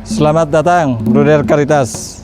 Selamat datang, Bruder Caritas.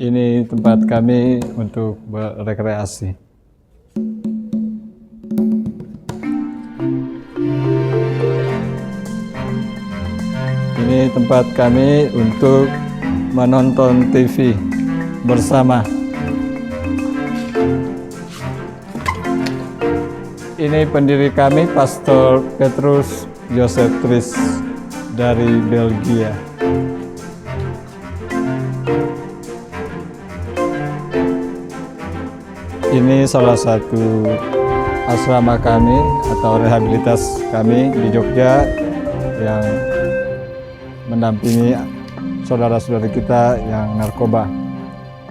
Ini tempat kami untuk berekreasi. Ini tempat kami untuk menonton TV bersama. Ini pendiri kami, Pastor Petrus Joseph Tris dari Belgia. Ini salah satu asrama kami atau rehabilitas kami di Jogja yang mendampingi saudara-saudara kita yang narkoba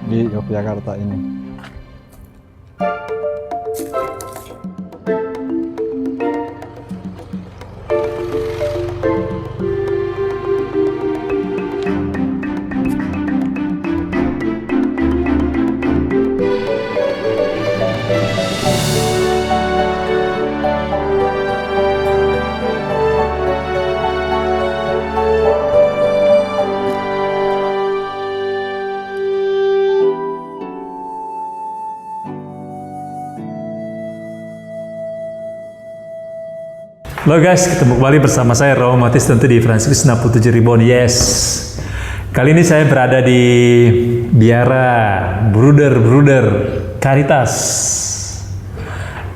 di Yogyakarta ini. Halo guys, ketemu kembali bersama saya Raul Matis tentu di Franciscus 67 Ribbon. Yes, kali ini saya berada di biara Bruder Caritas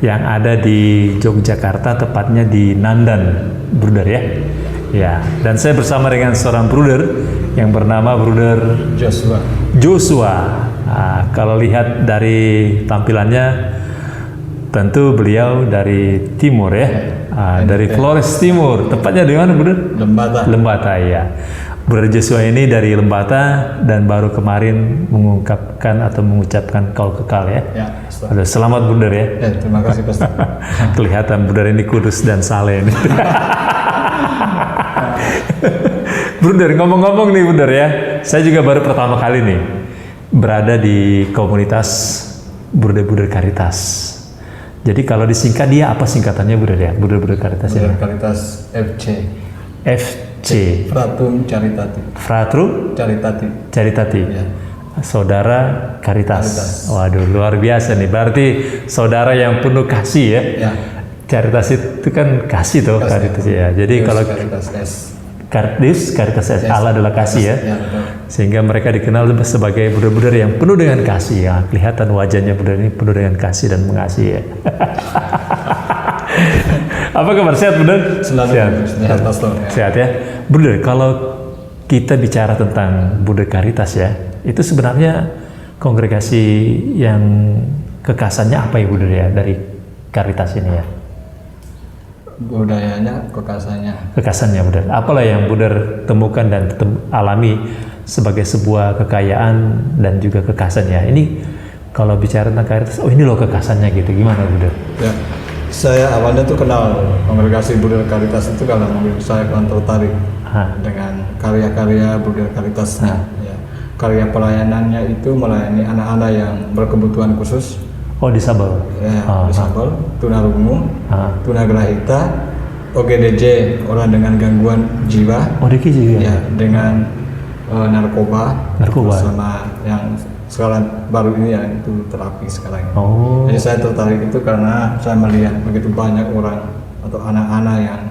yang ada di Yogyakarta, tepatnya di Nandan, Bruder ya. Ya, dan saya bersama dengan seorang Bruder yang bernama Bruder Joshua. Nah, kalau lihat dari tampilannya, tentu beliau dari timur ya. Dari Flores Timur, tepatnya di mana, Bruder? Lembata, ya. Bruder Joshua ini dari Lembata dan baru kemarin mengucapkan kaul kekal ya. Ya, selamat Bruder ya. Terima kasih Pastor. Kelihatan Bruder ini kudus dan saleh nih. Bruder, ngomong-ngomong nih Bruder ya, saya juga baru pertama kali nih berada di komunitas Bruder Caritas. Jadi kalau disingkat dia apa singkatannya Bruder ya? Bruder Caritas ya? Bruder Caritas FC. FC. Fratrum Caritati. Fratrum Caritati. Ya. Saudara Caritas. Waduh, luar biasa nih. Berarti saudara yang penuh kasih ya. Ya. Caritas itu kan kasih tuh, Caritas ya. Jadi kalau Caritas S, Allah adalah kasih ya. Sehingga mereka dikenal sebagai Bruder yang penuh dengan kasih ya. Kelihatan wajahnya Bruder ini penuh dengan kasih dan mengasihi ya. Apa kabar? Sehat Bruder? Sehat Pastor. Sehat ya. Bruder, kalau kita bicara tentang Bruder Caritas ya, itu sebenarnya kongregasi yang kekasannya apa ya Bruder ya dari Caritas ini ya? Budayanya, kekasannya Bruder. Apalah yang Bruder temukan dan alami sebagai sebuah kekayaan dan juga kekasannya. Ini kalau bicara tentang Caritas, oh ini loh kekasannya gitu. Gimana Bruder? Ya, saya awalnya tuh kenal kongregasi Bruder Caritas itu karena saya kurang tertarik dengan karya-karya Bruder Caritas. Ya, karya pelayanannya itu melayani anak-anak yang berkebutuhan khusus. Oh, disabel. Ya, disabel, tunarungu, tunagrahita, OGDJ, orang dengan gangguan jiwa. ODG juga. Ya, dengan narkoba. Sama yang sekarang baru ini ya itu terapi sekarang. Oh. Jadi saya tertarik itu karena saya melihat begitu banyak orang atau anak-anak yang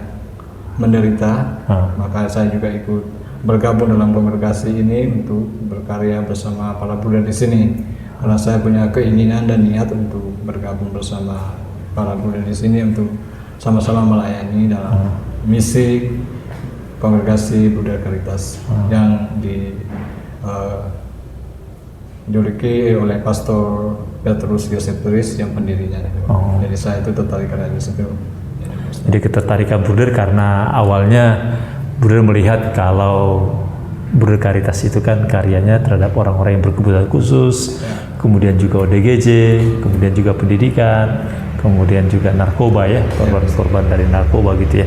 menderita, maka saya juga ikut bergabung dalam kongregasi ini untuk berkarya bersama para Bruder di sini. Karena saya punya keinginan dan niat untuk bergabung bersama para Bruder di sini untuk sama-sama melayani dalam misi Kongregasi Bruder Caritas yang dijuluki oleh Pastor Petrus Yosef Turis yang pendirinya. Jadi saya itu tertarik dari situ. Jadi ketertarikan Bruder karena awalnya Bruder melihat kalau Bruder Caritas itu kan karyanya terhadap orang-orang yang berkebutuhan khusus, kemudian juga ODGJ, kemudian juga pendidikan, kemudian juga narkoba ya, korban-korban dari narkoba gitu ya.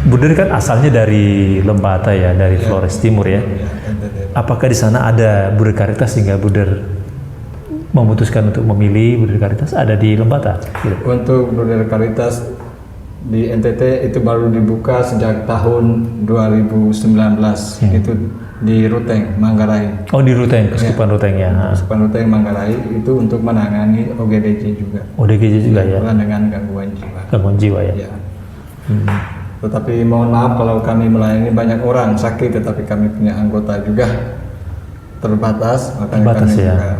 Bruder kan asalnya dari Lembata ya, dari Flores Timur ya. Apakah di sana ada Bruder Caritas sehingga Bruder memutuskan untuk memilih Bruder Caritas ada di Lembata? Gitu. Untuk Bruder Caritas di NTT itu baru dibuka sejak tahun 2019, itu di Ruteng, Manggarai. Oh di Ruteng, Keuskupan Ruteng ya. Keuskupan Ruteng, Manggarai itu untuk menangani OGDJ juga. ODGJ juga ya. Dengan gangguan jiwa. Gangguan jiwa ya. Ya. Tetapi mohon maaf kalau kami melayani banyak orang sakit, tetapi kami punya anggota juga terbatas, makanya kami ya. juga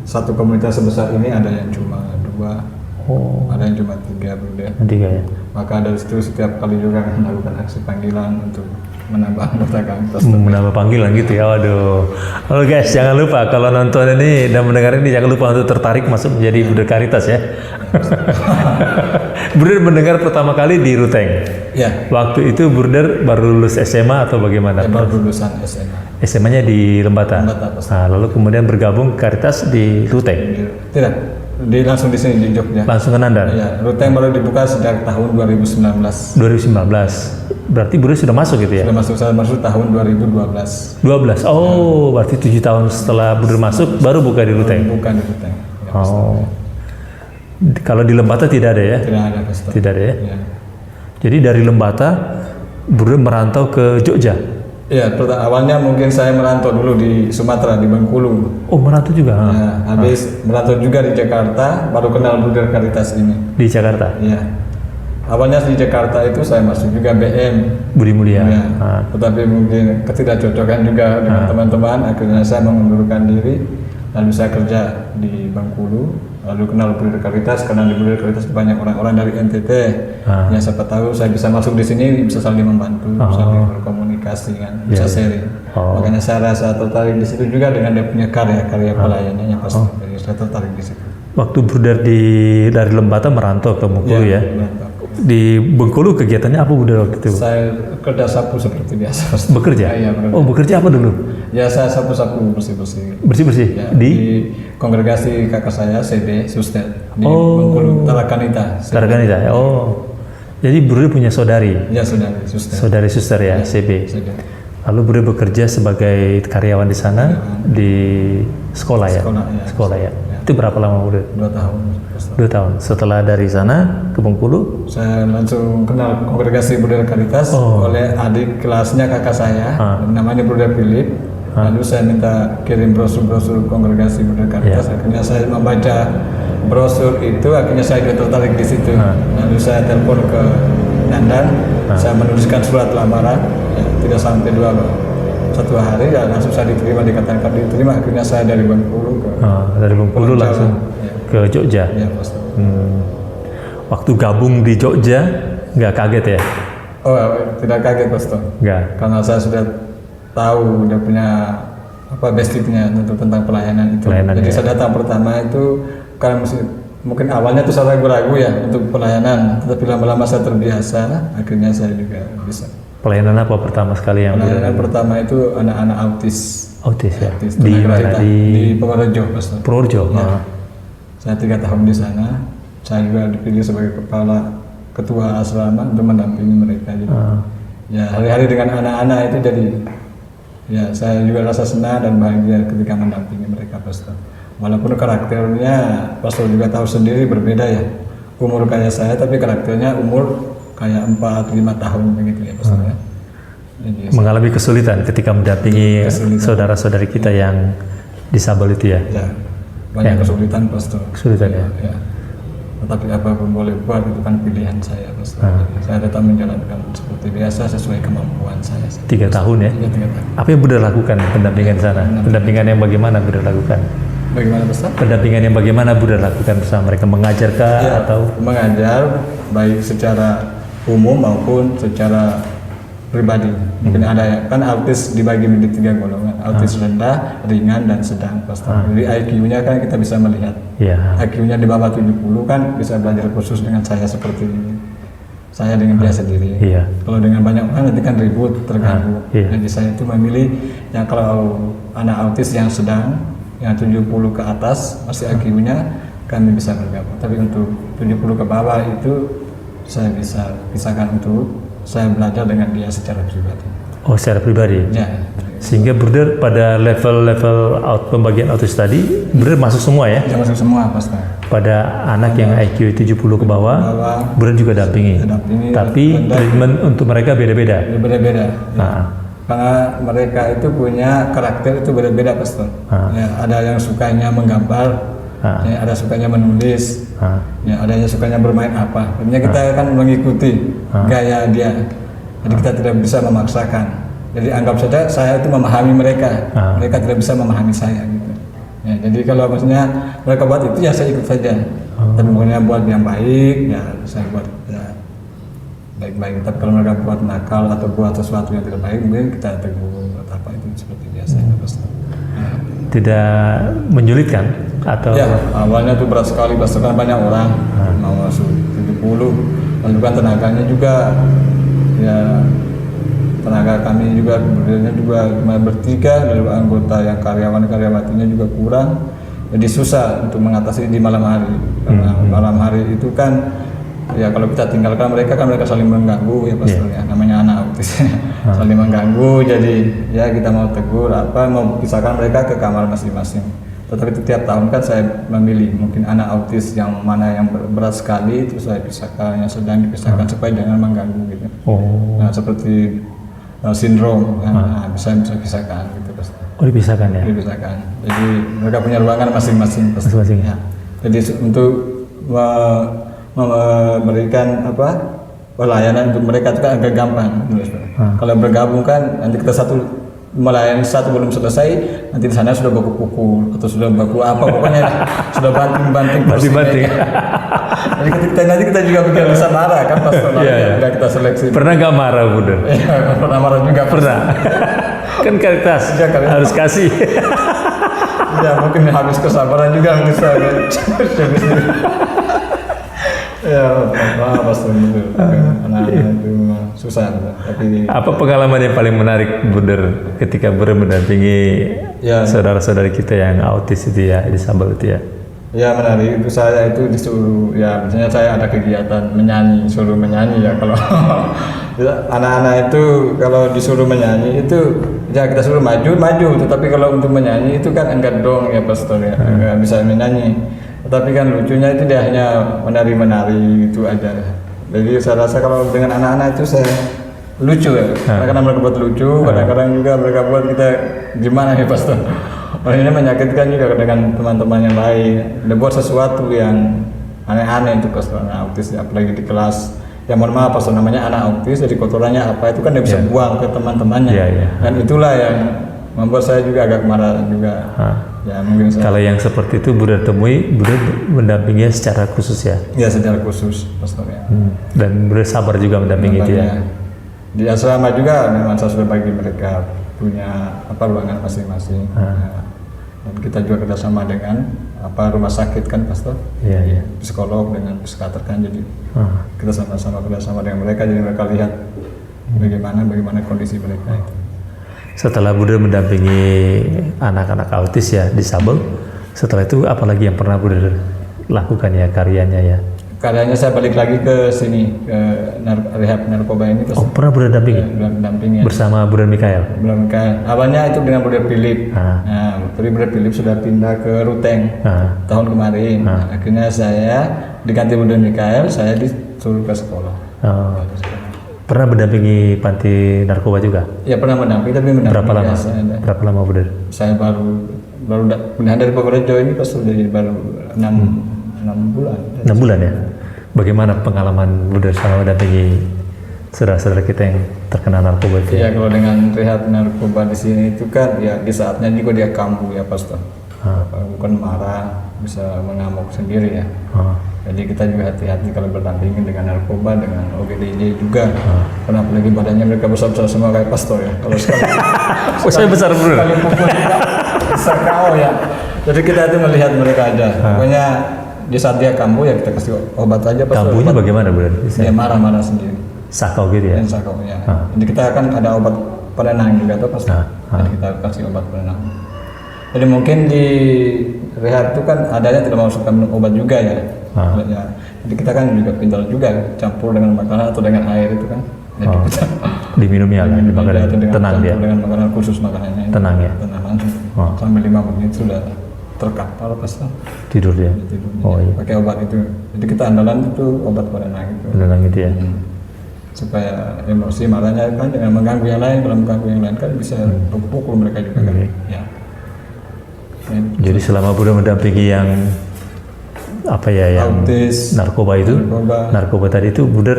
satu komunitas sebesar ini ada yang cuma 2, ada yang cuma 3 Bruder. 3 ya. Maka dari situ setiap kali juga melakukan aksi panggilan untuk menambah anggota kami. Menambah panggilan gitu ya, waduh. Halo guys, jangan lupa kalau nonton ini dan mendengar ini jangan lupa untuk tertarik masuk menjadi Bruder Caritas ya. Bruder mendengar pertama kali di Ruteng. Ya. Waktu itu Bruder baru lulus SMA atau bagaimana? Ya, baru lulusan SMA. SMA-nya di Lembata. Nah, lalu kemudian bergabung Caritas di Ruteng. Tidak, langsung di sini di Jogja. Langsung ke Nandan. Ya, Ruteng baru dibuka sejak tahun 2019. 2019. Berarti Bruder sudah masuk gitu ya? Sudah masuk, saya masuk tahun 2012. 12. Oh, berarti 7 tahun setelah Bruder masuk baru buka di Ruteng. Bukan di Ruteng. Ya, oh. Kalau di Lembata tidak ada ya? Tidak ada, Pastor. Tidak ada ya? Ya. Jadi dari Lembata Bruder merantau ke Jogja. Iya, awalnya mungkin saya merantau dulu di Sumatera, di Bengkulu. Oh, merantau juga? Ya, habis merantau juga di Jakarta, baru kenal Bruder Caritas ini. Di Jakarta? Iya. Awalnya di Jakarta itu saya masuk juga BM. Budi Mulia. Ya, tetapi mungkin ketidakcocokan juga dengan teman-teman, akhirnya saya mengundurkan diri, lalu saya kerja di Bengkulu, lalu kenal Bruder Caritas, karena di Bruder Caritas banyak orang-orang dari NTT. Ya, siapa tahu saya bisa masuk di sini, bisa saling membantu, saling berkomunikasi kan, bisa sharing. Makanya saya rasa tertarik di situ juga dengan dia punya karya-karya pelayanannya pasti. Jadi saya tertarik di situ. Waktu Bruder dari Lembata merantau ke Bengkulu ya? Merantau. Di Bengkulu kegiatannya apa Bruder waktu itu? Saya kerja sapu seperti biasa. Bekerja? Iya, bekerja. Oh, bekerja apa dulu? Ya, saya sapu-sapu bersih-bersih. Bersih-bersih? Ya, di kongregasi kakak saya, CD, Suster, di Bengkulu, Tarakanita. Tarakanita, oh. Jadi Bruder punya saudari? Ya, saudari Suster. Saudari Suster ya, CB. Lalu Bruder bekerja sebagai karyawan di sana, di sekolah ya? Sekolah ya. Itu berapa lama Bruder? 2 tahun. 2 tahun. Setelah dari sana ke Bengkulu? Saya langsung kenal kongregasi Bruder Caritas oleh adik kelasnya kakak saya, namanya Bruder Philip. Lalu saya minta kirim brosur-brosur kongregasi Bruder Caritas. Akhirnya saya membaca brosur itu, akhirnya saya tertarik di situ. Lalu saya telepon ke Nandan, saya menuliskan surat lamaran, ya, tidak sampai 1 hari ya langsung saya dikatakan diterima. Akhirnya saya dari Bengkulu langsung ke Jogja. Ya, Pastor. Waktu gabung di Jogja nggak kaget ya? Oh, tidak kaget, Pastor. Nggak. Karena saya sudah tahu dia punya basicnya tentang pelayanan itu. Jadi saya datang pertama itu karena mungkin awalnya tuh saya ragu-ragu ya untuk pelayanan, tetapi lama-lama saya terbiasa, akhirnya saya juga bisa. Pelayanan apa pertama sekali yang pelayanan pertama itu anak-anak autis. Autis ya. Di mana? Di Purworejo, Pastor. Purworejo. Ya. Saya 3 tahun di sana. Saya juga dipilih sebagai ketua asrama untuk mendampingi mereka. Jadi, ya hari-hari dengan anak-anak itu jadi ya saya juga rasa senang dan bahagia ketika mendampingi mereka, Pastor. Walaupun karakternya Pastor juga tahu sendiri berbeda ya. Umur kayak saya tapi karakternya umur kayak 4-5 tahun begitu ya, Pastor. Mengalami kesulitan ketika mendampingi saudara-saudari kita yang disabel itu ya? Ya, banyak kesulitan, Pastor. Kesulitan ya? Ya. Tetapi apapun boleh buat, itu kan pilihan saya, Pastor. Saya tetap menjalankan seperti biasa sesuai kemampuan saya. 3 tahun ya? 3 tahun. Apa yang Bruder lakukan pendampingan sana? Pendampingan yang bagaimana Bruder lakukan? Bagaimana Pastor? Pendampingan yang bagaimana Bruder lakukan bersama mereka, mengajarkah Ya, atau mengajar baik secara umum maupun secara pribadi. Mungkin ada kan autis dibagi menjadi 3 golongan, autis rendah, ringan, dan sedang Pastor. Jadi IQ-nya kan kita bisa melihat. ya? IQ-nya di bawah 70 kan bisa belajar khusus dengan saya seperti ini. Saya dengan dia sendiri. Iya. Kalau dengan banyak orang nanti kan ribut, terganggu. Iya. Jadi saya itu memilih yang kalau anak autis yang sedang, yang 70 ke atas masih IQ-nya kami bisa bergabung. Tapi untuk 70 ke bawah itu saya bisa pisahkan untuk saya belajar dengan dia secara pribadi. Oh, secara pribadi. Ya. Sehingga Bruder pada level-level pembagian autis tadi, Bruder masuk semua ya? Dia masuk semua Pastor. Pada anak yang IQ 70 ke bawah, Bruder juga dampingi. Tapi treatment untuk mereka beda-beda. Beda-beda. Ya. Ah. Karena mereka itu punya karakter itu beda-beda Pastor. Ya, ada yang sukanya menggambar, ya, ada sukanya menulis, ya, ada yang sukanya bermain apa. Artinya kita kan mengikuti gaya dia. Jadi kita tidak bisa memaksakan. Jadi anggap saja saya itu memahami mereka, mereka tidak bisa memahami saya gitu. Ya, jadi kalau maksudnya mereka buat itu ya saya ikut saja. Tapi maunya buat yang baik, ya saya buat ya baik-baik. Tapi kalau mereka buat nakal atau buat sesuatu yang tidak baik, mungkin kita tegur atau apa itu seperti biasa. Ya. Tidak menyulitkan atau? Ya, awalnya tuh berat sekali, bahkan banyak orang mau masuk 70, lalu kan tenaganya juga, ya tenaga kami juga kemudiannya juga cuma bertiga, lalu anggota yang karyawan-karyawatinya juga kurang, jadi susah untuk mengatasi di malam hari. Karena malam hari itu kan, ya kalau kita tinggalkan mereka kan mereka saling mengganggu ya Pastor ya, namanya anak autis saling mengganggu, jadi ya kita mau tegur apa, mau pisahkan mereka ke kamar masing-masing. Tetapi setiap tahun kan saya memilih mungkin anak autis yang mana yang berat sekali itu saya pisahkan, yang sedang dipisahkan supaya jangan mengganggu gitu. Nah seperti sindrom kan, bisa pisahkan gitu Pastor. Oh, dipisahkan ya? Dipisahkan. Jadi mereka punya ruangan masing-masing Pastor. Masing-masing. Ya. Jadi untuk memberikan apa pelayanan untuk mereka itu kan agak gampang. Kalau bergabung kan nanti kita melayani satu belum selesai, nanti di sana sudah baku pukul atau sudah baku apa, pokoknya sudah banting-banting. Jadi nanti kita juga bisa marah kan Pastor, tidak kita seleksi. Pernah gak marah Bruder? Iya, pernah marah juga. Pernah. Kan kualitas harus kasih. Ya mungkin habis kesabaran juga bisa. Ya, Pastor gitu. Anak-anak itu susah. Tapi apa pengalaman yang paling menarik Bruder ketika Bruder mendampingi saudara-saudari kita yang autis itu ya, disabel itu ya? Ya menarik, itu saya itu disuruh, ya misalnya saya ada kegiatan menyanyi, suruh menyanyi ya kalau anak-anak itu kalau disuruh menyanyi itu ya kita suruh maju, tetapi kalau untuk menyanyi itu kan enggak dong ya Pastor ya, enggak bisa menyanyi. Tetapi kan lucunya itu dia hanya menari-menari itu aja. Jadi saya rasa kalau dengan anak-anak itu saya lucu ya, kadang-kadang mereka buat lucu, kadang-kadang juga mereka buat kita gimana ya Pastor. Ini menyakitkan juga dengan teman-teman yang lain. Dia buat sesuatu yang aneh-aneh itu Pastor, anak autis, apalagi di kelas. Ya mohon maaf Pastor, namanya anak autis, jadi kotorannya apa itu kan dia bisa buang ke teman-temannya. Dan itulah yang membuat saya juga agak marah juga. Ya mungkin kalau yang seperti itu Bruder temui, Bruder mendampinginya secara khusus ya? Ya secara khusus Pastor ya. Dan Bruder sabar juga mendampingi dia? Di asrama juga memang saya sudah bagi mereka punya ruangan masing-masing. Dan kita juga kerjasama dengan rumah sakit kan Pastor, psikolog dengan psikiater kan, jadi kita sama-sama kerjasama dengan mereka, jadi mereka lihat bagaimana kondisi mereka itu. Setelah Bruder mendampingi anak-anak autis ya, disabel, setelah itu apalagi yang pernah Bruder lakukan ya karyanya ya? Karyanya saya balik lagi ke sini, ke rehab narkoba ini. Oh, pernah Bruder dampingi? Dampingi bersama Bruder Mikael? Awalnya itu dengan Bruder Philip. Tapi Bruder Philip sudah pindah ke Ruteng tahun kemarin. Akhirnya saya diganti Bruder Mikael, saya disuruh ke sekolah. Pernah mendampingi panti narkoba juga? Ya pernah mendampingi, tapi berapa lama? Berapa lama Bruder? Saya baru pindah dari Purworejo ini pas jadi baru 6 bulan. 6 bulan ya? Bagaimana pengalaman Bruder sama mendampingi saudara-saudara kita yang terkena narkoba itu? Ya kalau dengan rehab narkoba di sini itu kan ya di saatnya juga dia kambuh ya Pastor. bukan marah, bisa mengamuk sendiri ya. Jadi kita juga hati-hati kalau berdampingan dengan narkoba, dengan OGDJ juga. Karena apalagi badannya mereka besar-besar semua kayak pastor ya. Kalau sekali, saya besar bro. Sekali pukul juga besar kau ya. Jadi kita itu melihat mereka aja. Pokoknya di saat dia kambuh ya kita kasih obat aja. Kambuhnya bagaimana bro? Dia marah-marah sendiri. Sakau gitu ya? Sakau ya. Jadi kita kan ada obat penenang juga tuh pasti. Jadi kita kasih obat penenang. Jadi mungkin di rehab itu kan adanya tidak mau suka minum obat juga ya. Ya. Jadi kita kan juga pintar juga campur dengan makanan atau dengan air itu kan. Jadi kita diminumnya lah, tenang dia. Dengan makanan khusus makanannya. Tenang ya. Tenang langsung. Sampai 5 menit sudah terkapar pas tidur dia. Oh iya. Pakai obat itu. Jadi kita andalan itu obat penenang itu. Penenang itu ya. Supaya emosi marahnya kan jangan mengganggu yang lain. Kalau mengganggu yang lain kan bisa pukul mereka juga kan. Ya. Jadi selama Buddha mendampingi yang apa ya, yang autis, narkoba tadi itu, Buddha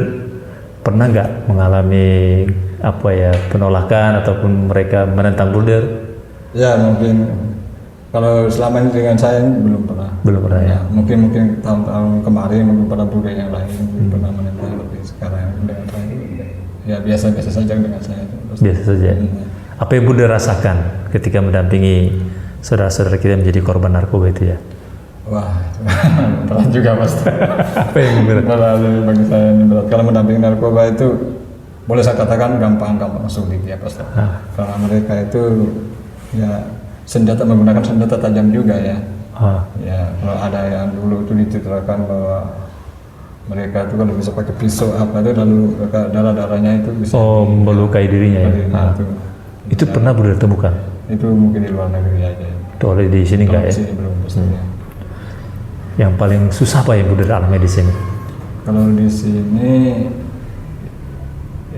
pernah nggak mengalami apa ya, penolakan ataupun mereka menentang Buddha? Ya mungkin kalau selama ini dengan saya belum pernah ya. Mungkin tahun-tahun kemarin mungkin pada Buddha yang lain pernah menentang, tapi sekarang dengan saya ya biasa-biasa saja dengan saya. Biasa saja. Apa yang Buddha rasakan ketika mendampingi saudara-saudara kita menjadi korban narkoba itu ya? Wah, berat juga pasti. Apa yang berat? Bagi saya ini berat. Kalau mendampingi narkoba itu boleh saya katakan gampang sulit ya pasti. Karena mereka itu ya menggunakan senjata tajam juga ya. Ya kalau ada yang dulu itu dititrakan bahwa mereka itu kalau bisa pakai pisau apa itu lalu darah-darahnya itu bisa melukai dirinya ya. Itu pernah Buddha temukan? Itu mungkin di luar negeri aja. Itu oleh di sini nggak ya? Di sini belum pastinya. Yang paling susah apa yang Buddha alami di sini? Kalau di sini,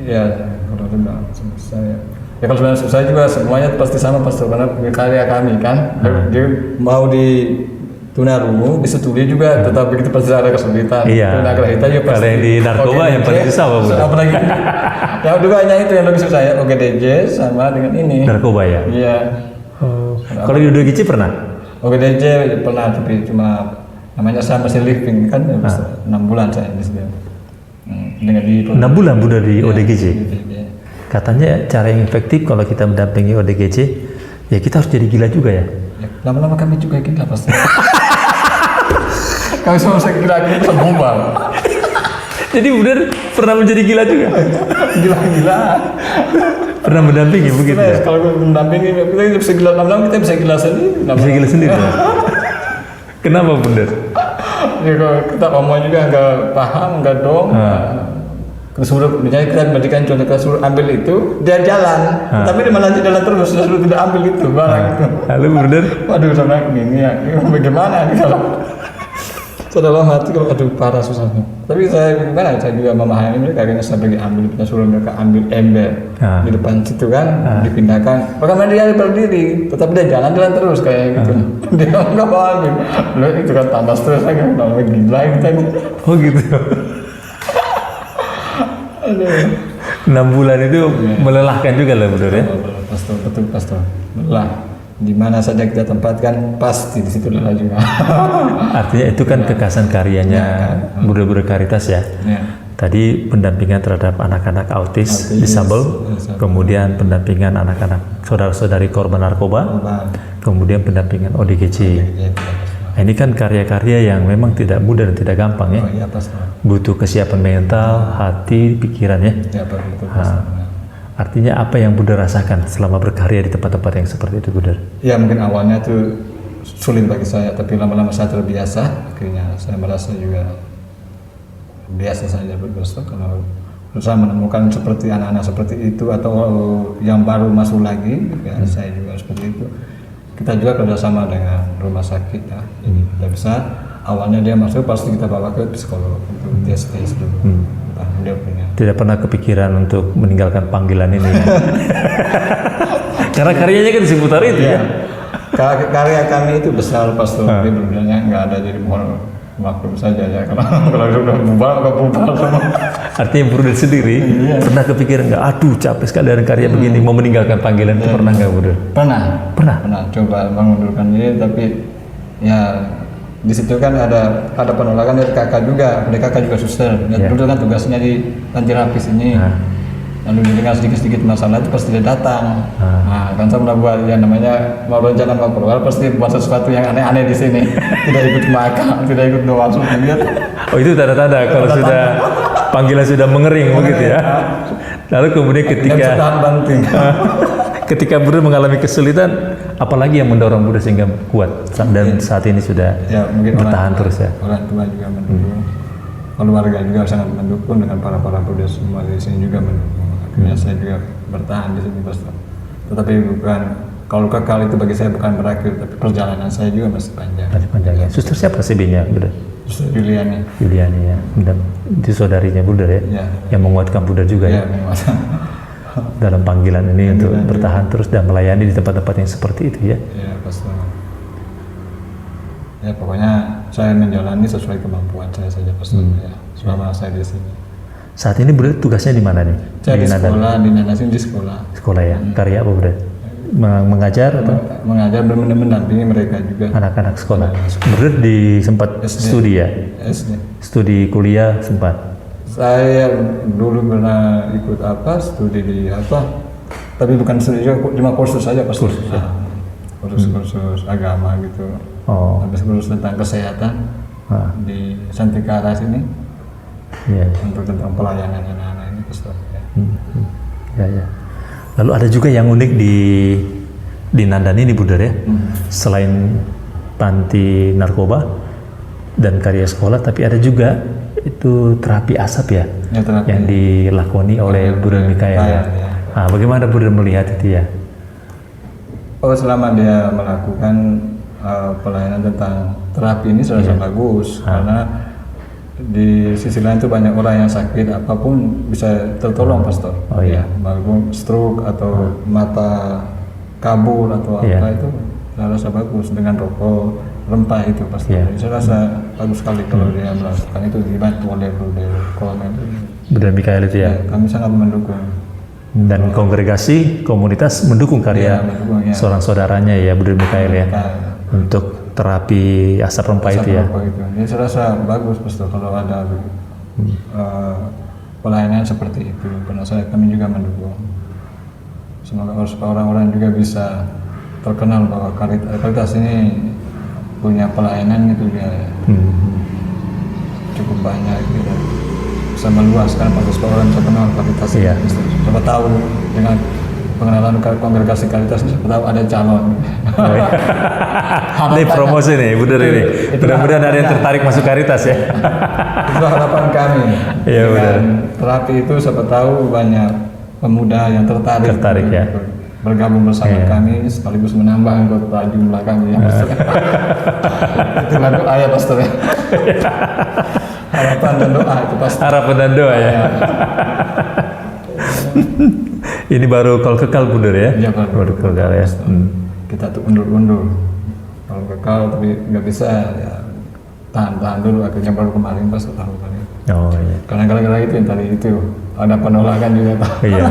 ya kalau tidak susah ya. Ya kalau sebenarnya susah juga semuanya pasti sama pastor, karena karya kami kan. Dia mau di tunarungu, di setuli juga, tetapi itu pasti ada kesulitan. Iya. Kita juga pasti. Kalau yang di narkoba yang paling susah apa Buddha? Apalagi yang kedua hanya itu yang lebih susah ya, OGDJ sama dengan ini. Narkoba ya? Iya. Kalau di ODGJ pernah? OGDJ pernah, tapi cuma namanya saya masih living kan 6 bulan saya di sini. Dengan di 6 bulan Buddha di ODGJ. Katanya cara yang efektif kalau kita mendampingi ODGJ, ya kita harus jadi gila juga ya. Lama-lama kami juga gila pasti. Kami semua gila kita berubah. Jadi Buddha pernah menjadi gila juga. Gila. Pernah mendampingi begitu ya? Kalau mendampingi kita bisa gila lama-lama, kita bisa gila sendiri. Bisa gila sendiri ya? Kenapa Buddha? Ya kalau kita ngomong juga nggak paham, nggak dong. Suruh, misalnya kita berikan contoh, kita suruh ambil itu, dia jalan, tapi dia malah jalan terus, suruh tidak ambil itu barang itu. Lalu Buddha? Waduh sama ini ya, bagaimana nih kalau dalam hati kalau aduh parah susahnya. Tapi saya gimana? Saya juga memahami mereka, akhirnya saya pergi ambil, kita suruh mereka ambil ember di depan situ kan, dipindahkan. Bagaimana dia berdiri, tetapi dia jalan terus kayak gitu. Dia nggak mau ambil. Lalu itu kan tambah stres lagi, namanya gila kita ini. Oh gitu. 6 bulan itu melelahkan juga lah Buddha ya? Betul pastor. Lelah. Di mana saja kita tempatkan pasti di situ lelah juga. Artinya itu kan kekasan karyanya Buddha Caritas ya. Tadi pendampingan terhadap anak-anak autis, disabel, kemudian pendampingan anak-anak saudara-saudari korban narkoba, kemudian pendampingan ODGJ. Nah, ini kan karya-karya yang memang tidak mudah dan tidak gampang ya. Butuh kesiapan mental, hati, pikiran ya. Artinya apa yang Buddha rasakan selama berkarya di tempat-tempat yang seperti itu Buddha? Ya mungkin awalnya itu sulit bagi saya, tapi lama-lama saya terbiasa. Akhirnya saya merasa juga biasa saja berdosa kalau saya menemukan seperti anak-anak seperti itu atau yang baru masuk lagi, ya saya juga seperti itu. Kita juga kerjasama dengan rumah sakit ya. Jadi kita bisa awalnya dia masuk pasti kita bawa ke psikolog untuk tes dulu. Dia punya. Tidak pernah kepikiran untuk meninggalkan panggilan ini ya? Karena karyanya kan seputar itu ya. Karya kami itu besar pastor, dia benar-benarnya nggak ada jadi mohon maklum saja ya, kalau sudah bubar semua. Artinya Bruder sendiri pernah kepikiran nggak, aduh capek sekali dengan karya begini, mau meninggalkan panggilan itu pernah nggak Bruder? Pernah coba mengundurkan diri, tapi ya di situ kan ada penolakan dari kakak juga, kakak juga suster. Dulu kan tugasnya di Tanjirapis ini. Lalu dengan sedikit masalah itu pasti dia datang. Nah, kan saya buat yang namanya mau rencana mau keluar, pasti buat sesuatu yang aneh-aneh di sini. Tidak ikut makan, tidak ikut doa gitu. Oh, itu tanda-tanda kalau sudah panggilan sudah mengering begitu ya. Lalu kemudian ketika Bruder mengalami kesulitan, apalagi yang mendorong Bruder sehingga kuat dan saat ini sudah bertahan terus ya. Orang tua juga mendukung, keluarga juga sangat mendukung, dengan para Bruder semua di sini juga mendukung. Akhirnya saya juga bertahan di sini, Pastor. Tetapi bukan, kalau kekal itu bagi saya bukan berakhir, tapi perjalanan saya juga masih panjang. Masih panjang ya. Suster siapa CB-nya, Bruder? Suster Juliani. Juliani ya. Dan itu saudarinya Bruder ya, yang menguatkan Bruder juga ya. Dalam panggilan ini untuk bertahan terus dan melayani di tempat-tempat yang seperti itu ya. Iya, Pastor. Ya pokoknya saya menjalani sesuai kemampuan saya saja, Pastor. Ya, selama saya di sini. Saat ini Bruder tugasnya di mana nih? Saya di sekolah, di Nandasin di sekolah. Sekolah ya? Karya apa Bruder? Mengajar atau? Mengajar dan mendampingi mereka juga. Anak-anak sekolah. Bruder sempat studi ya? SD. Studi kuliah sempat? Saya dulu pernah ikut studi di tapi bukan studi juga, cuma kursus saja pas kursus agama gitu. Habis kursus tentang kesehatan di Santikara sini. Untuk tentang pelayanan anak-anak ini, Pastor. Ya. Lalu ada juga yang unik di Nandan ini Bruder ya. Selain panti narkoba dan karya sekolah, tapi ada juga itu terapi asap ya, yang dilakoni oleh Bruder Mikael ya. Nah, bagaimana Bruder melihat itu ya? Selama dia melakukan pelayanan tentang terapi ini serasa bagus, karena di sisi lain itu banyak orang yang sakit apapun bisa tertolong, Pastor. Walaupun stroke atau mata kabur atau apa itu saya rasa bagus dengan rokok rempah itu, Pastor. Saya rasa bagus sekali kalau dia melakukan itu, dibantu oleh Bruder Mikael itu ya. Kami sangat mendukung. Dan kongregasi komunitas mendukung karya seorang saudaranya ya, Bruder Mikael ya, untuk terapi asap rempah itu ya. Jadi saya rasa bagus, Pastor, kalau ada pelayanan seperti itu. Karena kami juga mendukung. Semoga orang-orang juga bisa terkenal bahwa Caritas ini punya pelayanan itu ya cukup banyak gitu. Bisa meluaskan pada orang bisa kenal Caritas ini. Siapa tahu dengan pengenalan kongregasi Caritas, siapa tahu ada calon. Ini promosi nih, Bruder ini. Mudah-mudahan ada yang tertarik masuk Caritas ya. Itu harapan kami. Iya benar. Terapi itu siapa tahu banyak pemuda yang tertarik ya. Bergabung bersama kami sekaligus menambah anggota jumlah kami ya. Itulah doa ya, Pastor ya. Harapan dan doa itu pasti. Harapan dan doa ya. Ini baru kalau kekal Bruder ya? Iya, baru kekal ya. Kita tuh undur-undur. Kalau kekal tapi nggak bisa ya tahan dulu, akhirnya baru kemarin pas tahu kali. Karena gara-gara itu yang tadi itu ada penolakan juga. Iya.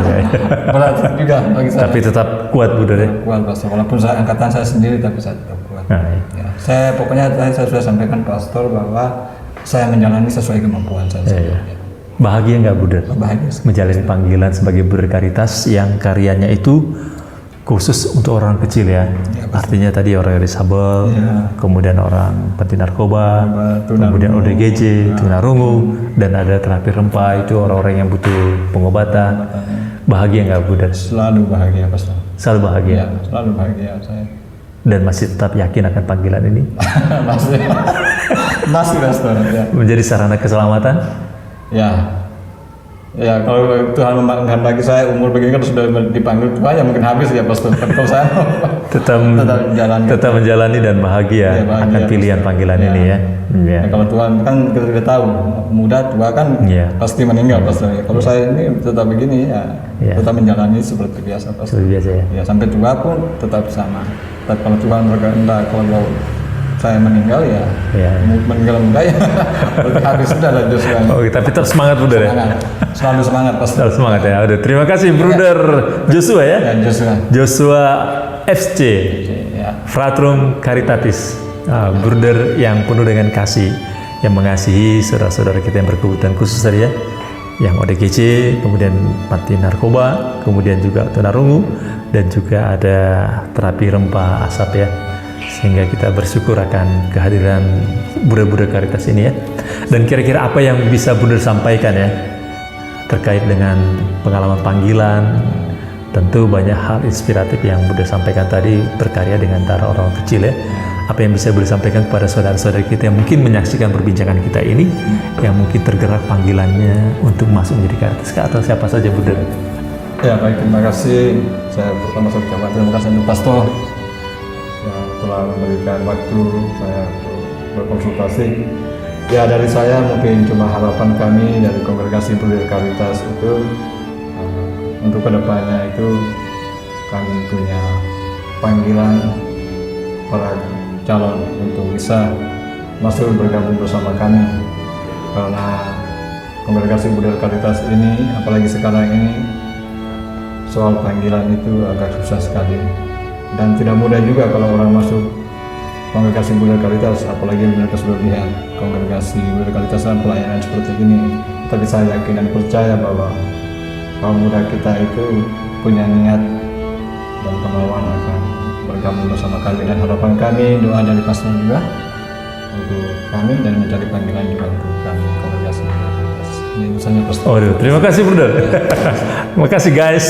Berat juga bagi saya. Tapi tetap kuat Bruder ya? Kuat, Pastor. Walaupun angkatan saya sendiri tapi saya tetap kuat. Saya sudah sampaikan Pastor bahwa saya menjalani sesuai kemampuan saya. Bahagia nggak Bruder? Bahagia. Menjalani panggilan sebagai Bruder Caritas yang karyanya itu khusus untuk orang kecil ya. Artinya tadi orang disabel, kemudian orang penti narkoba, kemudian ODGJ, tunarungu, dan ada terapi rempah itu orang-orang yang butuh pengobatan. Bahagia nggak Bruder? Selalu bahagia, Pastor. Selalu bahagia? Ya, selalu bahagia saya. Dan masih tetap yakin akan panggilan ini? Masih Pastor. Ya. Menjadi sarana keselamatan? Ya kalau Tuhan menghendaki saya umur begini kan sudah dipanggil Tuhan ya mungkin habis ya, Pastor. Kalau saya tetap menjalani dan bahagia, akan pilihan panggilan ini ya. Kalau Tuhan kan kita sudah tahu muda tua kan pasti meninggal, Pastor. Kalau saya ini tetap begini tetap menjalani seperti biasa, Pastor. Seperti biasa ya. Sampai tua pun tetap sama. Tapi kalau Tuhan berkehendak, kalau saya meninggal ya, meninggal enggak ya, habis sudah lah Joshua. Oh, tapi tetap semangat Bruder ya. Selalu semangat pasti. Selalu semangat ya. Udah, terima kasih Bruder Joshua ya. Ya, Joshua. Joshua FC, Fratrum Caritatis, Bruder yang penuh dengan kasih, yang mengasihi saudara-saudara kita yang berkebutuhan khusus tadi ya, yang ODGJ, kemudian mati narkoba, kemudian juga tunarungu, dan juga ada terapi rempah asap ya. Sehingga kita bersyukur akan kehadiran Bruder-Bruder Caritas ini ya. Dan kira-kira apa yang bisa Bruder sampaikan ya terkait dengan pengalaman panggilan. Tentu banyak hal inspiratif yang Bruder sampaikan tadi, berkarya dengan darah orang kecil ya. Apa yang bisa Bruder sampaikan kepada saudara-saudara kita yang mungkin menyaksikan perbincangan kita ini, yang mungkin tergerak panggilannya untuk masuk menjadi Caritas, atau siapa saja Bruder? Ya baik, terima kasih. Saya pertama saya ucapkan terima kasih untuk Pastor yang telah memberikan waktu saya untuk berkonsultasi. Ya, dari saya mungkin cuma harapan kami dari Kongregasi Bruder Caritas itu untuk kedepannya itu kami punya panggilan para calon untuk bisa masuk bergabung bersama kami, karena Kongregasi Bruder Caritas ini apalagi sekarang ini soal panggilan itu agak susah sekali. Dan tidak mudah juga kalau orang masuk Kongregasi Bruder Caritas, apalagi mereka berlebihan. Kongregasi Bruder Caritas dan pelayanan seperti ini. Tapi saya yakin dan percaya bahwa kaum muda kita itu punya niat dan kemauan akan bergabung bersama kami. Dan harapan kami, doa dari pastor juga untuk kami dan mencari panggilan juga untuk kami Kongregasi Bruder Caritas. Ini urusannya pastor. Terima kasih Bruder. Terima kasih guys.